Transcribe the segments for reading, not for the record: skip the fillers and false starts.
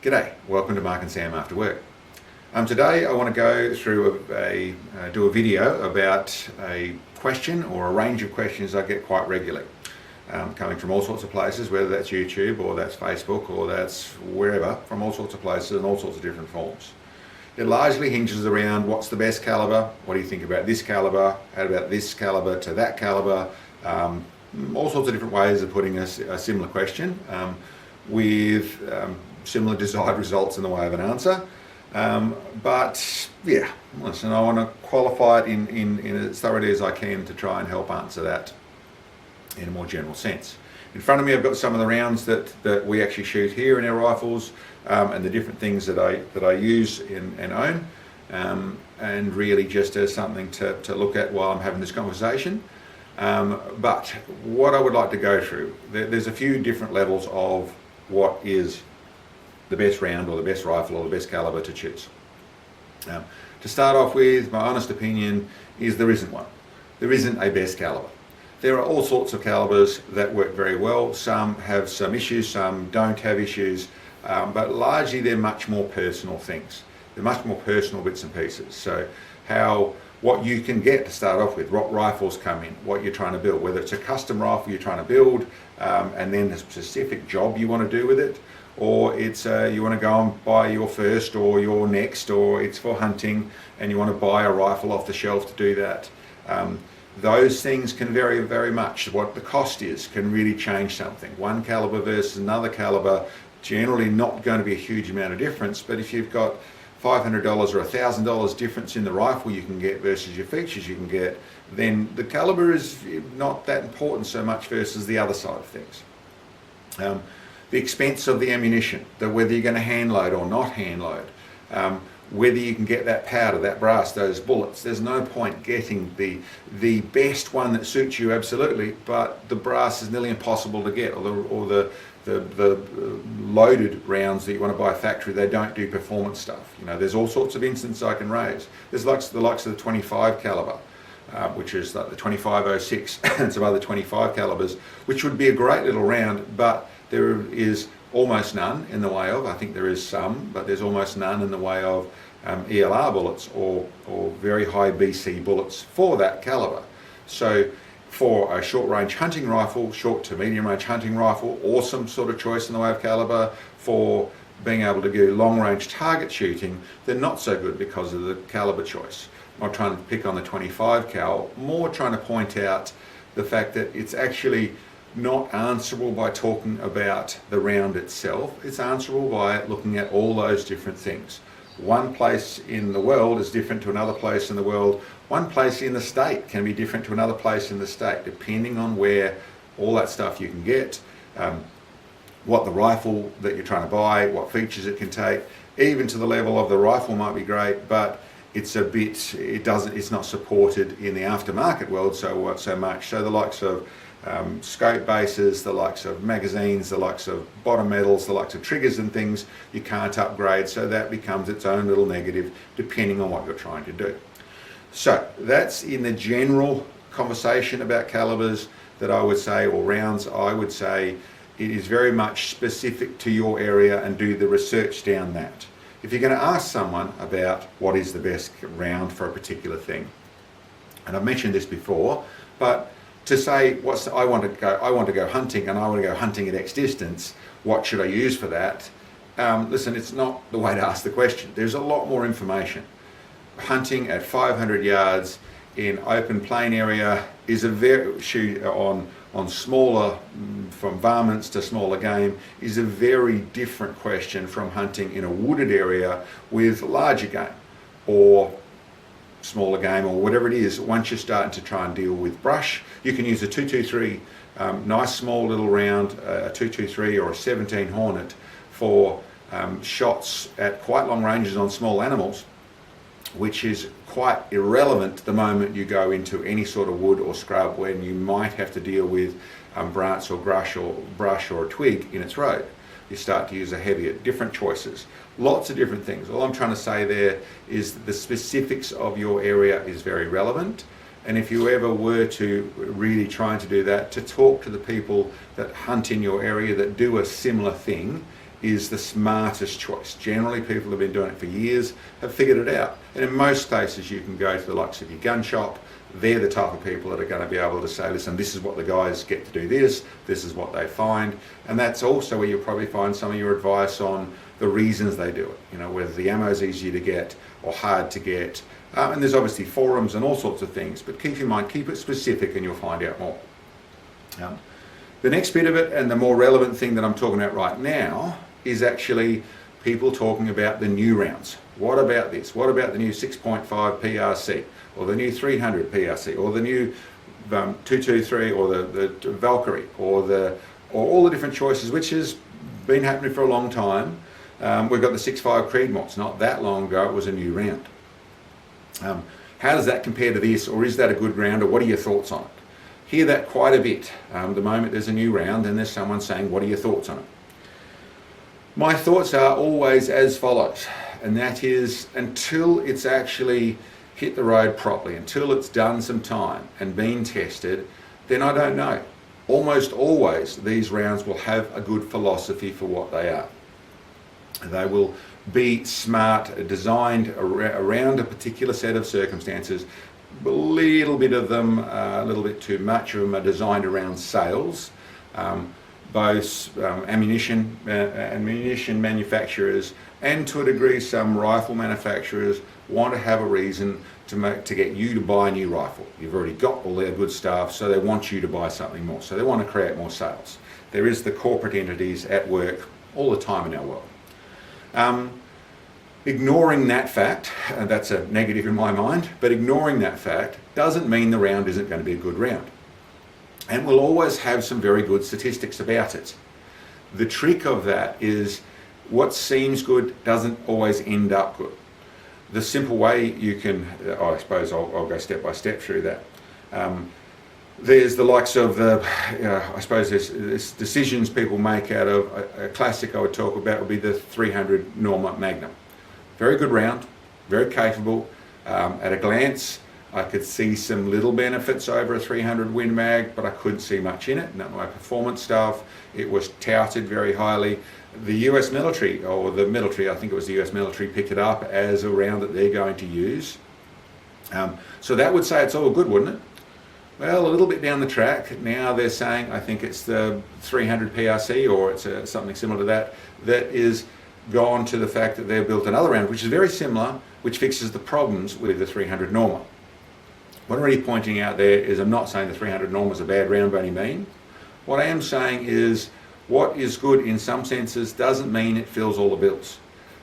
G'day, welcome to Mark and Sam After Work. Today I want to go through do a video about a question or a range of questions I get quite regularly, coming from all sorts of places, whether that's YouTube or that's Facebook or that's wherever, from all sorts of places and all sorts of different forms. It largely hinges around what's the best caliber, what do you think about this caliber, how about this caliber to that caliber, all sorts of different ways of putting a similar question with similar desired results in the way of an answer. But yeah, listen, I want to qualify it in as thoroughly as I can to try and help answer that in a more general sense. In front of me I've got some of the rounds that we actually shoot here in our rifles, and the different things that I use and own, and really just as something to look at while I'm having this conversation. But what I would like to go through, there's a few different levels of what is the best round or the best rifle or the best caliber to choose. To start off with, my honest opinion is there isn't one. There isn't a best caliber. There are all sorts of calibers that work very well. Some have some issues, some don't have issues, but largely they're much more personal things. They're much more personal bits and pieces. So what you can get to start off with, what rifles come in, what you're trying to build, whether it's a custom rifle you're trying to build, and then a specific job you want to do with it, or it's you want to go and buy your first or your next, or it's for hunting and you want to buy a rifle off the shelf to do that. Those things can vary very much. What the cost is can really change something. One caliber versus another caliber, generally not going to be a huge amount of difference, but if you've got $500 or $1,000 difference in the rifle you can get versus your features you can get, then the caliber is not that important so much versus the other side of things. The expense of the ammunition, whether you're going to hand load or not hand load, whether you can get that powder, that brass, those bullets. There's no point getting the best one that suits you, absolutely, but the brass is nearly impossible to get, or the loaded rounds that you want to buy factory, they don't do performance stuff. You know, there's all sorts of instances I can raise. There's the likes of the 25 caliber, which is like the 2506 and some other 25 calibers, which would be a great little round, but there is almost none in the way of, I think there is some, but there's almost none in the way of ELR bullets or very high BC bullets for that caliber. So for a short range hunting rifle, short to medium range hunting rifle, awesome sort of choice in the way of caliber. For being able to do long range target shooting, they're not so good because of the caliber choice. I'm not trying to pick on the 25 cal, more trying to point out the fact that it's actually not answerable by talking about the round itself. It's answerable by looking at all those different things. One place in the world is different to another place in the world. One place in the state can be different to another place in the state, depending on where all that stuff you can get, what the rifle that you're trying to buy, what features it can take, even to the level of the rifle might be great, but it's not supported in the aftermarket world so much. So the likes of scope bases, the likes of magazines, the likes of bottom metals, the likes of triggers and things, you can't upgrade, so that becomes its own little negative depending on what you're trying to do. So that's in the general conversation about calibers that I would say, or rounds, I would say it is very much specific to your area and do the research down that. If you're going to ask someone about what is the best round for a particular thing, and I've mentioned this before, but to say I want to go hunting and I want to go hunting at X distance, what should I use for that? Listen, it's not the way to ask the question. There's a lot more information. Hunting at 500 yards in open plain area is on smaller, from varmints to smaller game, is a very different question from hunting in a wooded area with larger game or smaller game or whatever it is. Once you're starting to try and deal with brush, you can use a 223, nice small little round, a 223 or a 17 Hornet for shots at quite long ranges on small animals, which is quite irrelevant the moment you go into any sort of wood or scrub when you might have to deal with branch or brush or a twig in its road. You start to use a heavier, different choices, lots of different things. All I'm trying to say there is the specifics of your area is very relevant, and if you ever were to really trying to do that, to talk to the people that hunt in your area that do a similar thing is the smartest choice. Generally, people have been doing it for years, have figured it out. And in most cases, you can go to the likes of your gun shop. They're the type of people that are going to be able to say, listen, this is what the guys get to do this is what they find. And that's also where you'll probably find some of your advice on the reasons they do it. You know, whether the ammo is easier to get or hard to get. And there's obviously forums and all sorts of things, but keep in mind, keep it specific and you'll find out more. The next bit of it, and the more relevant thing that I'm talking about right now, is actually people talking about the new rounds. What about this? What about the new 6.5 PRC, or the new 300 PRC, or the new 223, or the Valkyrie, or all the different choices, which has been happening for a long time. We've got the 6.5 Creedmoor. It's not that long ago it was a new round. How does that compare to this, or is that a good round, or what are your thoughts on it? Hear that quite a bit. The moment there's a new round and there's someone saying, what are your thoughts on it? My thoughts are always as follows, and that is, until it's actually hit the road properly, until it's done some time and been tested, then I don't know. Almost always these rounds will have a good philosophy for what they are. They will be smart, designed around a particular set of circumstances. A little bit of them, a little bit too much of them are designed around sales. Both ammunition manufacturers and to a degree some rifle manufacturers want to have a reason to get you to buy a new rifle. You've already got all their good stuff, so they want you to buy something more. So they want to create more sales. There is the corporate entities at work all the time in our world. Ignoring that fact, that's a negative in my mind, but ignoring that fact doesn't mean the round isn't going to be a good round. And we'll always have some very good statistics about it. The trick of that is what seems good doesn't always end up good. The simple way you can, I suppose I'll go step by step through that. There's the likes of I suppose there's decisions people make out of, a classic I would talk about would be the 300 Norma Magnum. Very good round, very capable. At a glance, I could see some little benefits over a 300 Win Mag, but I couldn't see much in it, not my performance stuff. It was touted very highly. The US military, or the military, I think it was the US military, picked it up as a round that they're going to use. So that would say it's all good, wouldn't it? Well, a little bit down the track, now they're saying, I think it's the 300 PRC, or it's something similar to that, that is gone to the fact that they've built another round, which is very similar, which fixes the problems with the 300 Norma. What I'm really pointing out there is I'm not saying the 300 Norma is a bad round by any means. What I am saying is what is good in some senses doesn't mean it fills all the bills.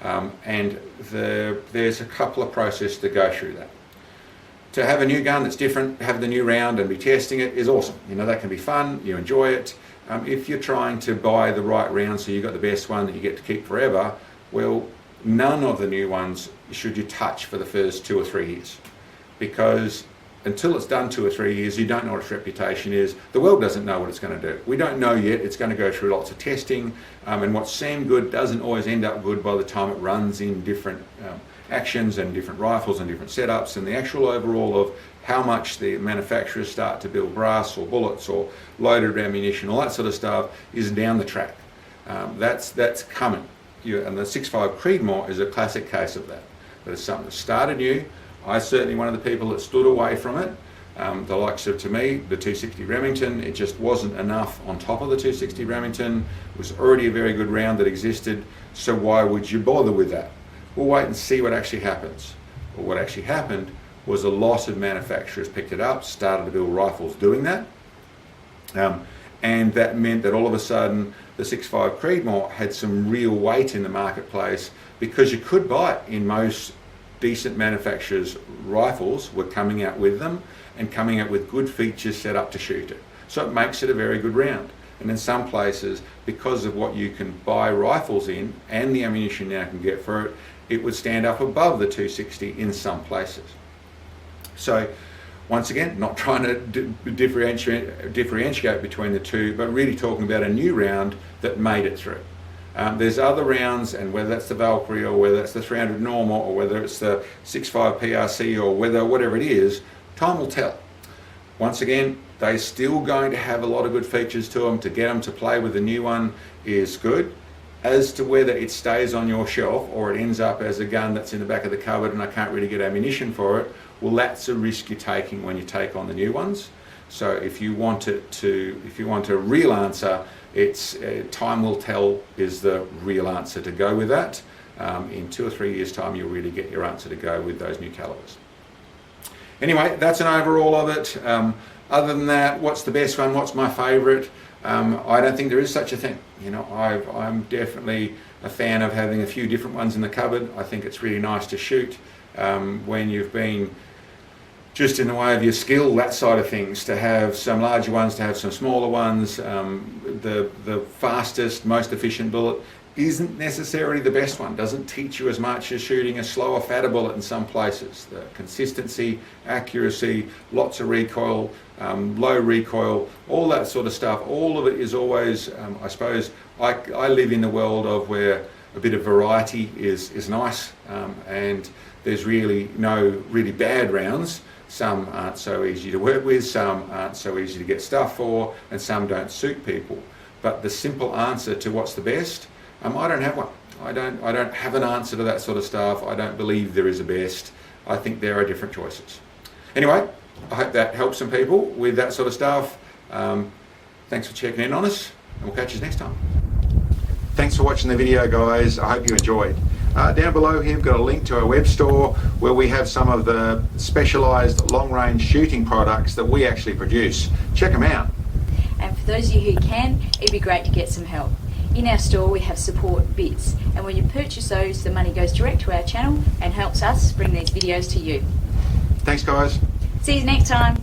And there's a couple of processes to go through that. To have a new gun that's different, have the new round and be testing it is awesome. You know, that can be fun, you enjoy it. If you're trying to buy the right round so you've got the best one that you get to keep forever, well, none of the new ones should you touch for the first 2 or 3 years. Because until it's done 2 or 3 years, you don't know what its reputation is. The world doesn't know what it's going to do. We don't know yet. It's going to go through lots of testing, and what seemed good doesn't always end up good by the time it runs in different actions and different rifles and different setups, and the actual overall of how much the manufacturers start to build brass or bullets or loaded ammunition, all that sort of stuff is down the track. That's coming. And the 6.5 Creedmoor is a classic case of that. But it's something that started new. I certainly one of the people that stood away from it. The likes of, to me, the 260 Remington, it just wasn't enough on top of the 260 Remington. It was already a very good round that existed, so why would you bother with that? We'll wait and see what actually happens. But what actually happened was a lot of manufacturers picked it up, started to build rifles doing that. And that meant that all of a sudden the 6.5 Creedmoor had some real weight in the marketplace because you could buy it in most decent manufacturers' rifles were coming out with them and coming out with good features set up to shoot it. So it makes it a very good round. And in some places, because of what you can buy rifles in and the ammunition now can get for it, it would stand up above the 260 in some places. So once again, not trying to differentiate between the two, but really talking about a new round that made it through. There's other rounds, and whether that's the Valkyrie or whether it's the 300 Norma or whether it's the 6.5 PRC or whatever it is, time will tell. Once again, they're still going to have a lot of good features to them. To get them to play with the new one is good. As to whether it stays on your shelf or it ends up as a gun that's in the back of the cupboard and I can't really get ammunition for it, well, that's a risk you're taking when you take on the new ones. So if you want a real answer, it's time will tell is the real answer to go with that. In 2 or 3 years' time, you'll really get your answer to go with those new calibers. Anyway, that's an overall of it. Other than that, what's the best one? What's my favourite? I don't think there is such a thing. You know, I'm definitely a fan of having a few different ones in the cupboard. I think it's really nice to shoot when you've been just in the way of your skill, that side of things, to have some larger ones, to have some smaller ones. The fastest, most efficient bullet isn't necessarily the best one, doesn't teach you as much as shooting a slower, fatter bullet in some places. The consistency, accuracy, lots of recoil, low recoil, all that sort of stuff, all of it is always, I suppose, I live in the world of where a bit of variety is nice, and there's really no really bad rounds. Some aren't so easy to work with, some aren't so easy to get stuff for, and some don't suit people. But the simple answer to what's the best, I don't have one. I don't have an answer to that sort of stuff. I don't believe there is a best. I think there are different choices. Anyway, I hope that helps some people with that sort of stuff. Thanks for checking in on us, and we'll catch you next time. Thanks for watching the video, guys. I hope you enjoyed. Down below here, we've got a link to our web store where we have some of the specialised long-range shooting products that we actually produce. Check them out. And for those of you who can, it'd be great to get some help. In our store we have support bits, and when you purchase those, the money goes direct to our channel and helps us bring these videos to you. Thanks, guys. See you next time.